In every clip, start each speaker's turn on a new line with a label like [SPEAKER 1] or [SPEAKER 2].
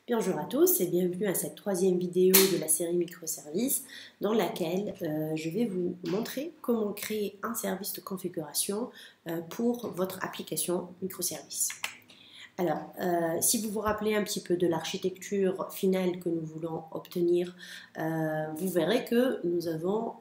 [SPEAKER 1] Bonjour à tous et bienvenue à cette troisième vidéo de la série microservices dans laquelle je vais vous montrer comment créer un service de configuration pour votre application microservice. Alors, si vous vous rappelez un petit peu de l'architecture finale que nous voulons obtenir, vous verrez que nous avons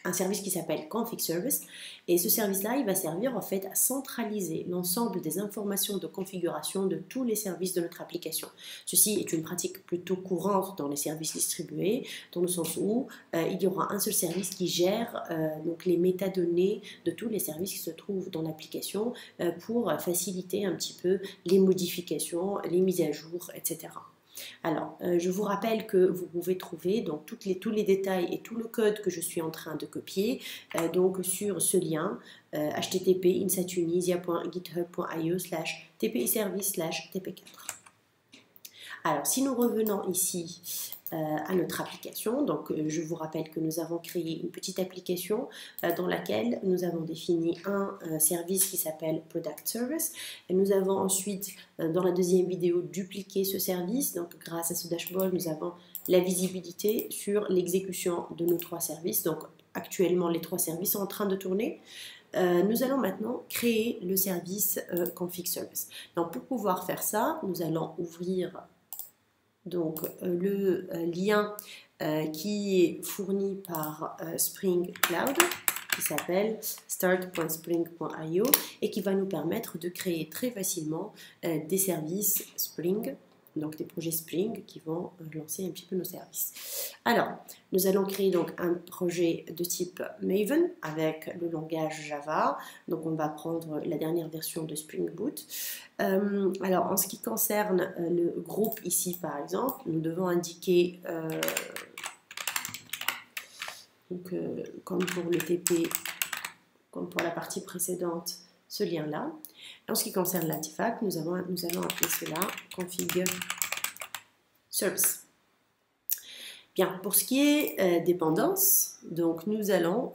[SPEAKER 1] un service qui s'appelle Config Service et ce service-là, il va servir en fait à centraliser l'ensemble des informations de configuration de tous les services de notre application. Ceci est une pratique plutôt courante dans les services distribués, dans le sens où il y aura un seul service qui gère donc les métadonnées de tous les services qui se trouvent dans l'application pour faciliter un petit peu les modifications, les mises à jour, etc. Alors, je vous rappelle que vous pouvez trouver donc tous les détails et tout le code que je suis en train de copier donc sur ce lien http://insatunisia.github.io/tpi-service/tp4. Alors, si nous revenons ici à notre application, donc je vous rappelle que nous avons créé une petite application dans laquelle nous avons défini un service qui s'appelle Product Service et nous avons ensuite dans la deuxième vidéo dupliqué ce service. Donc grâce à ce dashboard nous avons la visibilité sur l'exécution de nos trois services. Donc actuellement les trois services sont en train de tourner. Nous allons maintenant créer le service Config Service. Donc pour pouvoir faire ça, nous allons ouvrir donc le lien qui est fourni par Spring Cloud qui s'appelle start.spring.io et qui va nous permettre de créer très facilement des services Spring, donc des projets Spring qui vont lancer un petit peu nos services. Alors, nous allons créer donc un projet de type Maven avec le langage Java. Donc, on va prendre la dernière version de Spring Boot. Alors, en ce qui concerne le groupe ici, par exemple, nous devons indiquer, comme pour le TP, comme pour la partie précédente, ce lien-là. En ce qui concerne l'artefact, nous allons appeler cela config service. Bien, pour ce qui est dépendance, donc nous allons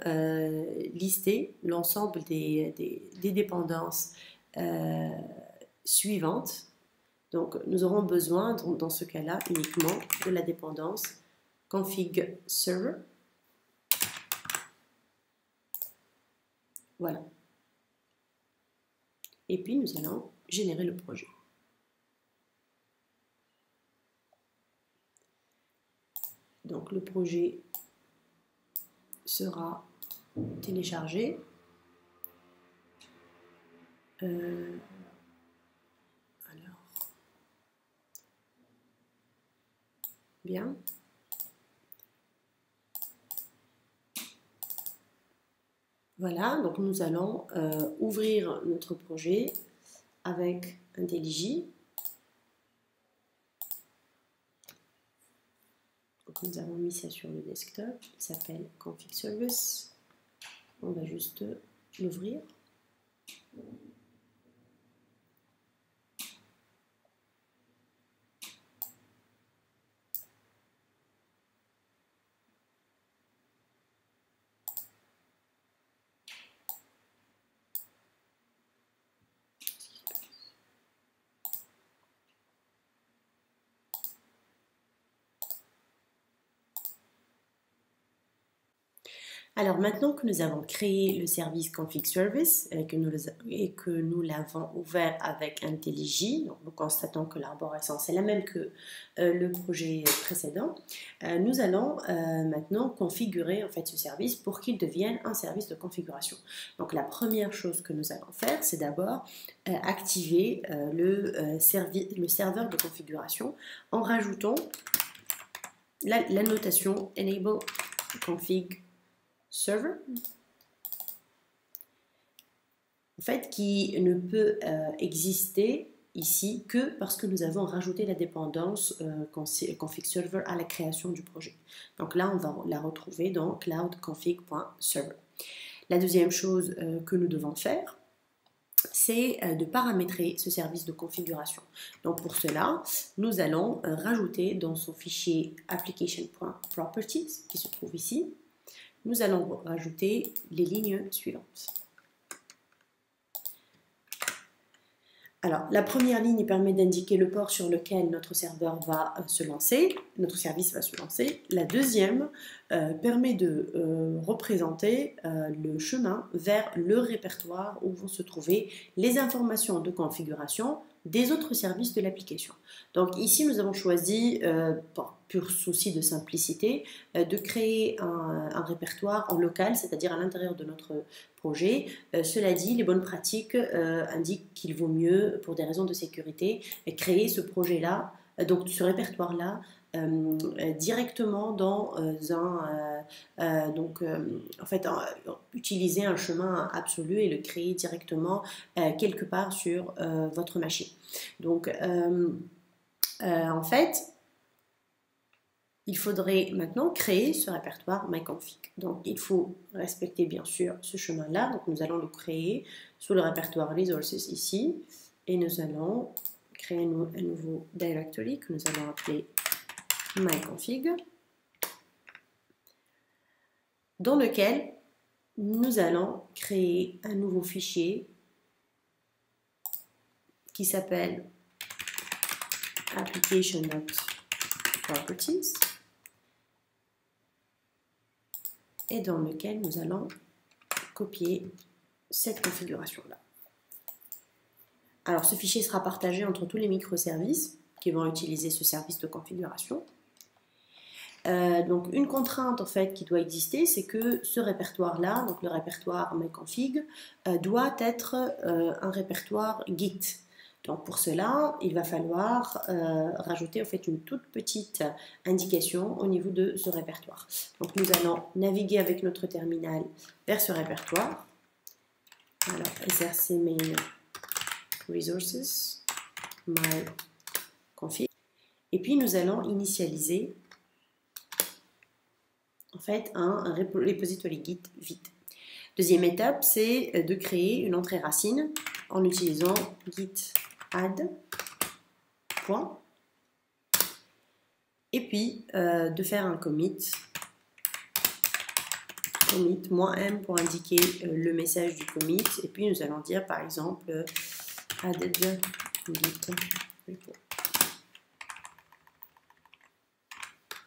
[SPEAKER 1] lister l'ensemble des dépendances suivantes. Donc nous aurons besoin dans ce cas-là uniquement de la dépendance config server. Voilà. Et puis nous allons générer le projet. Donc le projet sera téléchargé. Bien. Voilà, donc nous allons ouvrir notre projet avec IntelliJ. Donc nous avons mis ça sur le desktop, il s'appelle Config Service. On va juste l'ouvrir. Alors maintenant que nous avons créé le service Config Service et que nous l'avons ouvert avec IntelliJ, donc nous constatons que l'arborescence est la même que le projet précédent, nous allons maintenant configurer en fait ce service pour qu'il devienne un service de configuration. Donc la première chose que nous allons faire, c'est d'abord activer le serveur de configuration en rajoutant la notation enable config server, en fait, qui ne peut exister ici que parce que nous avons rajouté la dépendance config server à la création du projet. Donc là, on va la retrouver dans cloud-config.server. La deuxième chose que nous devons faire, c'est de paramétrer ce service de configuration. Donc pour cela, nous allons rajouter dans son fichier application.properties qui se trouve ici, nous allons rajouter les lignes suivantes. Alors, la première ligne permet d'indiquer le port sur lequel notre serveur va se lancer, notre service va se lancer. La deuxième permet de représenter le chemin vers le répertoire où vont se trouver les informations de configuration des autres services de l'application. Donc ici, nous avons choisi, pour pur souci de simplicité, de créer un répertoire en local, c'est-à-dire à l'intérieur de notre projet. Cela dit, les bonnes pratiques indiquent qu'il vaut mieux, pour des raisons de sécurité, créer ce projet-là, donc ce répertoire-là, directement dans utiliser un chemin absolu et le créer directement quelque part sur votre machine. Donc, en fait, il faudrait maintenant créer ce répertoire myconfig. Donc, il faut respecter bien sûr ce chemin-là. Donc, nous allons le créer sous le répertoire resources ici. Et nous allons créer un nouveau directory que nous allons appeler myconfig, dans lequel nous allons créer un nouveau fichier qui s'appelle application.properties et dans lequel nous allons copier cette configuration-là. Alors, ce fichier sera partagé entre tous les microservices qui vont utiliser ce service de configuration. Donc, une contrainte en fait qui doit exister, c'est que ce répertoire-là, donc le répertoire myconfig, doit être un répertoire Git. Donc, pour cela, il va falloir rajouter en fait une toute petite indication au niveau de ce répertoire. Donc, nous allons naviguer avec notre terminal vers ce répertoire. Alors, src main resources myconfig. Et puis, nous allons initialiser en fait un repository Git vide. Deuxième étape, c'est de créer une entrée racine en utilisant git add point et puis de faire un commit -m pour indiquer le message du commit et puis nous allons dire par exemple added git repo.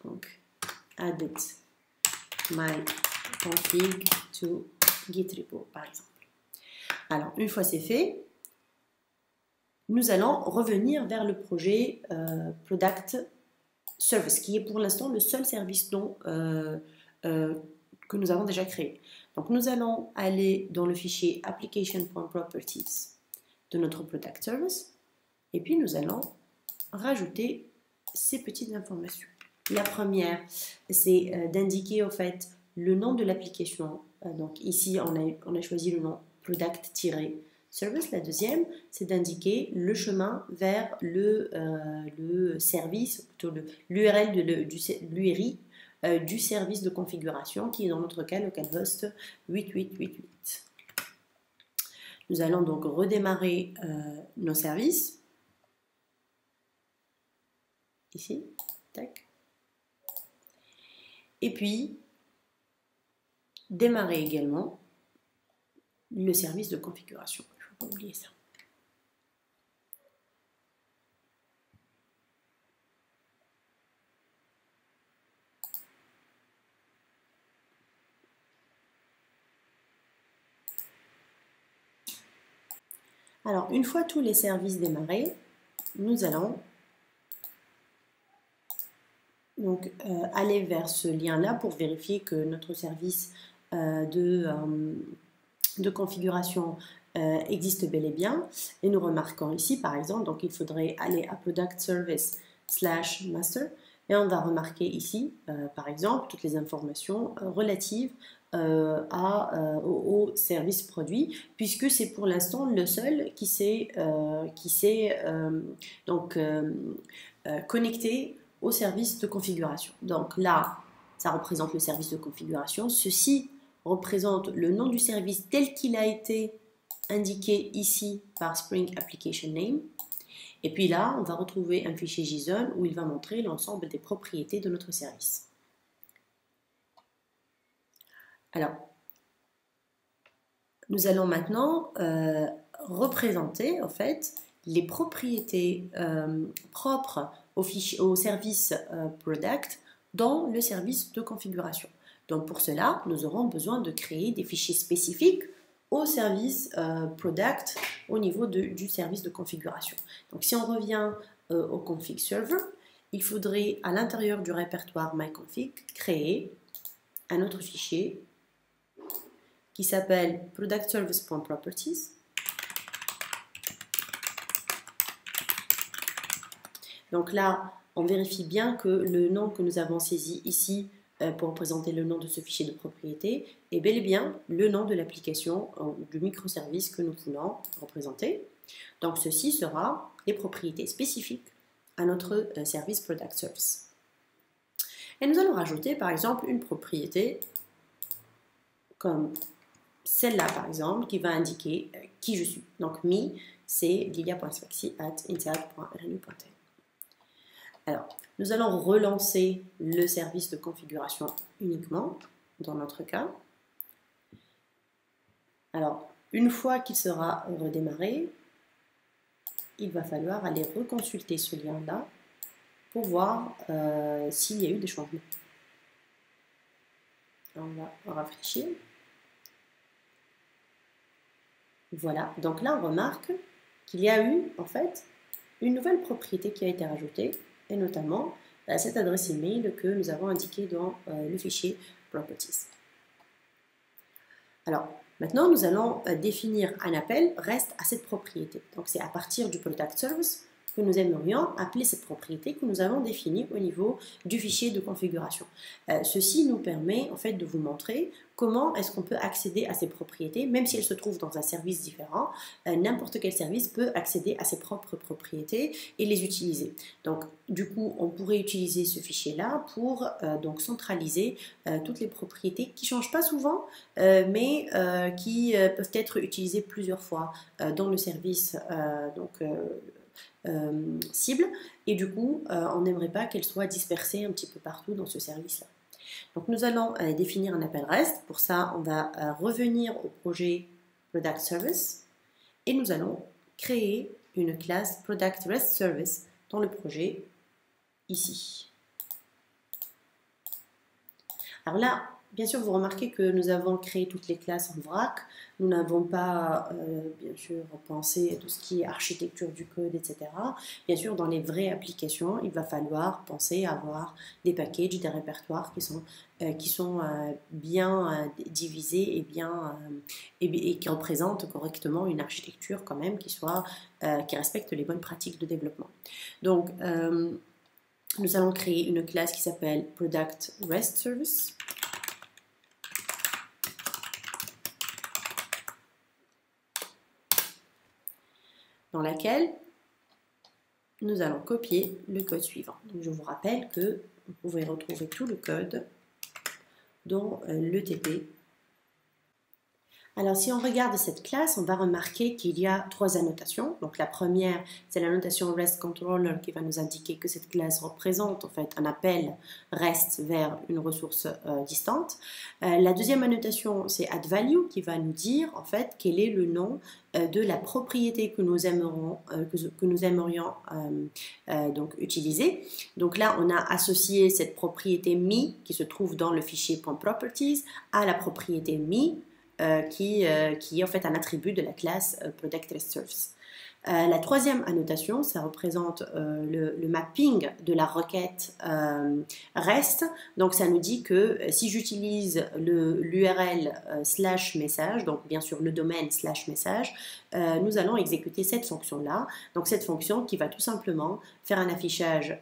[SPEAKER 1] Donc added myconfig to git repo par exemple. Alors une fois c'est fait, nous allons revenir vers le projet Product Service qui est pour l'instant le seul service que nous avons déjà créé. Donc nous allons aller dans le fichier application.properties de notre Product Service et puis nous allons rajouter ces petites informations. La première, c'est d'indiquer en fait le nom de l'application. Donc ici, on a choisi le nom product-service. La deuxième, c'est d'indiquer le chemin vers le service, plutôt l'URL de l'URI du service de configuration qui est dans notre cas localhost 8888. Nous allons donc redémarrer nos services. Ici, tac. Et puis, démarrer également le service de configuration. Je ne vais pas oublier ça. Alors, une fois tous les services démarrés, nous allons donc aller vers ce lien-là pour vérifier que notre service de configuration existe bel et bien. Et nous remarquons ici, par exemple, donc il faudrait aller à Product Service /master et on va remarquer ici, par exemple, toutes les informations relatives au service produit, puisque c'est pour l'instant le seul qui s'est connecté au service de configuration. Donc là, ça représente le service de configuration. Ceci représente le nom du service tel qu'il a été indiqué ici par Spring Application Name. Et puis là, on va retrouver un fichier JSON où il va montrer l'ensemble des propriétés de notre service. Alors, nous allons maintenant représenter en fait les propriétés propres au service product dans le service de configuration. Donc pour cela, nous aurons besoin de créer des fichiers spécifiques au service product au niveau du service de configuration. Donc si on revient au config server, il faudrait à l'intérieur du répertoire myconfig créer un autre fichier qui s'appelle productservice.properties. Donc là, on vérifie bien que le nom que nous avons saisi ici pour représenter le nom de ce fichier de propriété est bel et bien le nom de l'application ou du microservice que nous voulons représenter. Donc ceci sera les propriétés spécifiques à notre service Product Service. Et nous allons rajouter par exemple une propriété comme celle-là par exemple qui va indiquer qui je suis. Donc me, c'est lilia.sfaxi@insert.rnu.tl. Alors, nous allons relancer le service de configuration uniquement, dans notre cas. Alors, une fois qu'il sera redémarré, il va falloir aller reconsulter ce lien-là pour voir s'il y a eu des changements. On va rafraîchir. Voilà, donc là on remarque qu'il y a eu en fait une nouvelle propriété qui a été rajoutée, et notamment cette adresse email que nous avons indiquée dans le fichier properties. Alors, maintenant nous allons définir un appel REST à cette propriété. Donc c'est à partir du product service que nous aimerions appeler cette propriété que nous avons définie au niveau du fichier de configuration. Ceci nous permet en fait de vous montrer comment est-ce qu'on peut accéder à ces propriétés, même si elles se trouvent dans un service différent. N'importe quel service peut accéder à ses propres propriétés et les utiliser. Donc du coup, on pourrait utiliser ce fichier-là pour donc centraliser toutes les propriétés qui ne changent pas souvent, mais qui peuvent être utilisées plusieurs fois dans le service cible, et du coup on n'aimerait pas qu'elle soit dispersée un petit peu partout dans ce service là. Donc nous allons définir un appel REST. Pour ça on va revenir au projet Product Service et nous allons créer une classe Product REST Service dans le projet ici. Alors là, bien sûr, vous remarquez que nous avons créé toutes les classes en vrac. Nous n'avons pas, bien sûr, pensé à tout ce qui est architecture du code, etc. Bien sûr, dans les vraies applications, il va falloir penser à avoir des packages, des répertoires qui sont bien divisés et qui représentent correctement une architecture quand même qui respecte les bonnes pratiques de développement. Donc, nous allons créer une classe qui s'appelle Product REST Service. Dans laquelle nous allons copier le code suivant. Donc, je vous rappelle que vous pouvez retrouver tout le code dans l'ETP. Alors, si on regarde cette classe, on va remarquer qu'il y a 3 annotations. Donc, la première, c'est la notation REST Controller qui va nous indiquer que cette classe représente en fait un appel REST vers une ressource distante. La deuxième annotation, c'est addValue qui va nous dire en fait quel est le nom de la propriété que nous aimerions donc utiliser. Donc là, on a associé cette propriété me qui se trouve dans le fichier .properties à la propriété me qui est en fait un attribut de la classe Product REST Service. La troisième annotation, ça représente le mapping de la requête REST. Donc ça nous dit que si j'utilise l'URL /message, donc bien sûr le domaine /message, nous allons exécuter cette fonction-là. Donc cette fonction qui va tout simplement faire un affichage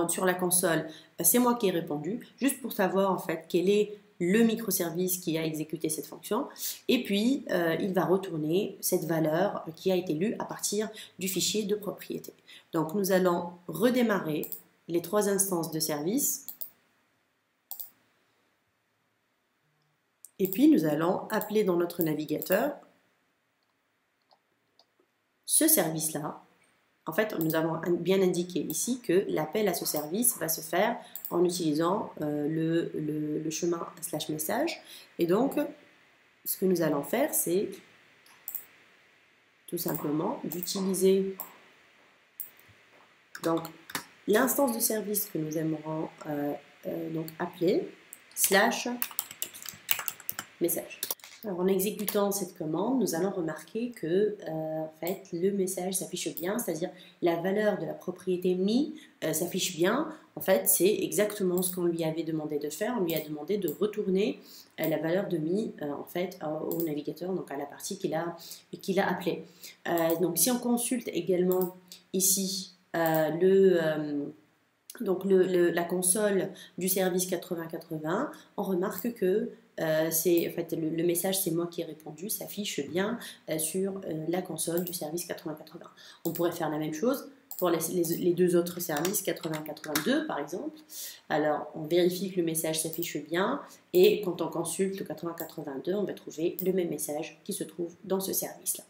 [SPEAKER 1] sur la console, c'est moi qui ai répondu, juste pour savoir en fait quel est le microservice qui a exécuté cette fonction, et puis il va retourner cette valeur qui a été lue à partir du fichier de propriété. Donc nous allons redémarrer les 3 instances de service, et puis nous allons appeler dans notre navigateur ce service-là. En fait, nous avons bien indiqué ici que l'appel à ce service va se faire en utilisant le chemin /message. Et donc, ce que nous allons faire, c'est tout simplement d'utiliser donc l'instance de service que nous aimerons donc appeler /message. Alors, en exécutant cette commande, nous allons remarquer que en fait, le message s'affiche bien, c'est-à-dire la valeur de la propriété mi s'affiche bien. En fait, c'est exactement ce qu'on lui avait demandé de faire. On lui a demandé de retourner la valeur de mi en fait, au navigateur, donc à la partie qu'il a appelée. Donc, si on consulte également ici la console du service 8080, on remarque que en fait, le message c'est moi qui ai répondu s'affiche bien sur la console du service 8080. On pourrait faire la même chose pour les deux autres services 8082 par exemple. Alors on vérifie que le message s'affiche bien et quand on consulte le 8082 on va trouver le même message qui se trouve dans ce service là.